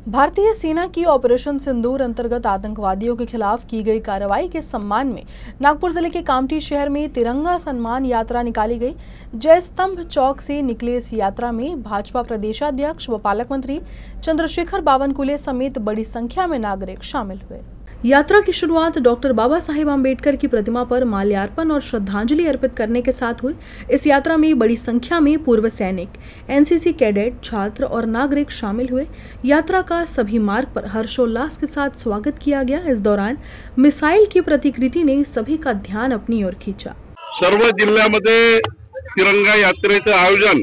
भारतीय सेना की ऑपरेशन सिंदूर अंतर्गत आतंकवादियों के खिलाफ की गई कार्रवाई के सम्मान में नागपुर जिले के कामठी शहर में तिरंगा सम्मान यात्रा निकाली गई। जय स्तंभ चौक से निकले इस यात्रा में भाजपा प्रदेशाध्यक्ष व पालक मंत्री चंद्रशेखर बावनकुले समेत बड़ी संख्या में नागरिक शामिल हुए। यात्रा की शुरुआत डॉक्टर बाबा साहेब आम्बेडकर की प्रतिमा पर माल्यार्पण और श्रद्धांजलि अर्पित करने के साथ हुई। इस यात्रा में बड़ी संख्या में पूर्व सैनिक, एनसीसी कैडेट, छात्र और नागरिक शामिल हुए। यात्रा का सभी मार्ग पर हर्षोल्लास के साथ स्वागत किया गया। इस दौरान मिसाइल की प्रतिकृति ने सभी का ध्यान अपनी ओर खींचा। सर्व जिल्ह्यामध्ये तिरंगा यात्रेचं आयोजन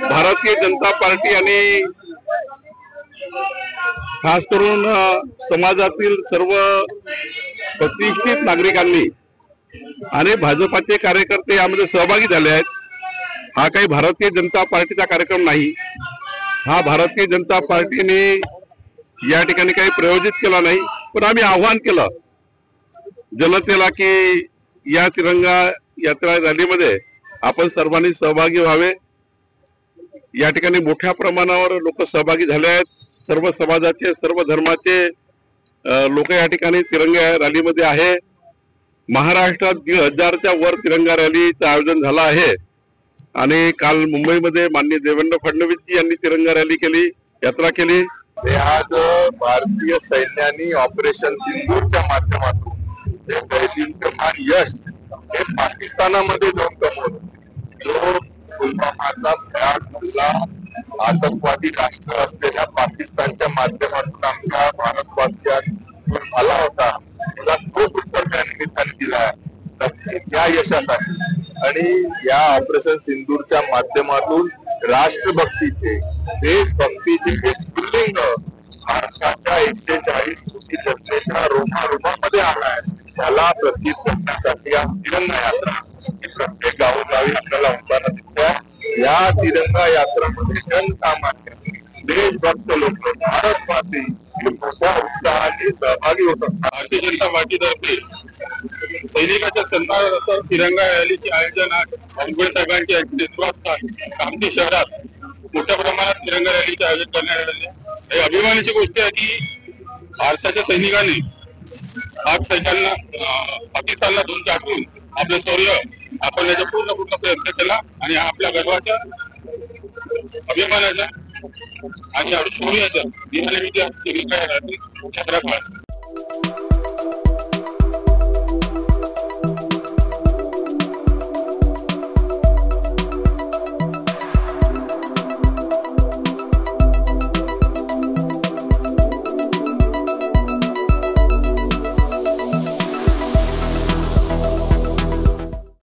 भारतीय जनता पार्टी आणि खास करून समाजातील सर्व प्रतिष्ठित नागरिकांनी आणि भाजपाचे कार्यकर्ते यामध्ये सहभागी झाले आहेत। हा काही भारतीय जनता पार्टीचा कार्यक्रम नाही। हा भारतीय जनता पार्टीने या ठिकाणी काही प्रायोजित केला नाही, पण आम्ही आव्हान केलं जनतेला की या तिरंगा यात्रा रॅलीमध्ये आपण सर्वांनी सहभागी व्हावे। या ठिकाणी मोठ्या प्रमाणावर लोक सहभागी झाले आहेत। सर्व समाजाचे, सर्व धर्माचे लोक या ठिकाणी तिरंगा रॅलीमध्ये आहे। महाराष्ट्रात 1000च्या वर तिरंगा रॅलीचं आयोजन झालं आहे आणि काल मुंबईमध्ये माननीय देवेंद्र फडणवीस यांनी तिरंगा रॅली केली, यात्रा केली। आज भारतीय सैन्याने ऑपरेशन सिंदूरच्या माध्यमातून जे दैदिप्यमान यश हे पाकिस्तानामध्ये जाऊन कमवलं। जो पुलवामाचा भयानक हल्ला आतंकवादी राष्ट्र असलेल्या पाकिस्तानच्या माध्यमातून आमच्या भारतवासियांवर झाला होता, त्याला खूप उत्तर त्या निमित्ताने दिला आहे। या यशासाठी आणि या ऑपरेशन सिंदूरच्या माध्यमातून राष्ट्रभक्तीचे, देशभक्तीचे हे स्फुल्लिंग भारताच्या 140 कोटी जनतेच्या रोमारोमामध्ये आला आहे। त्याला प्रतीक करण्यासाठी या तिरंगा यात्रा ही प्रत्येक गावोगावी आपल्याला होताना दिसते। या तिरंगा यात्रामध्ये जनसामान्य, देशभक्त लोक, भारतवासी मोठ्या उत्साहाने सहभागी होतात। भारतीय जनता पार्टीतर्फे सैनिकाच्या सन्मानार्थ तिरंगा रॅलीचे आयोजन आज बावनकुळे साहेबांच्या नेतृत्वात कामठी शहरात मोठ्या प्रमाणात तिरंगा रॅलीचे आयोजन करण्यात आले। ही अभिमानाची गोष्ट आहे की भारताच्या सैनिकांनी पाकिस्तानला धूम टाकून आपलं शौर्य दाखवण्याचा पूर्ण प्रयत्न केला आणि आपल्या गर्वाच्या, अभिमानाच्या आणि शौर्याच्या दिनानिमित्त तिरंगा रॅली मोठ्या प्रमाणात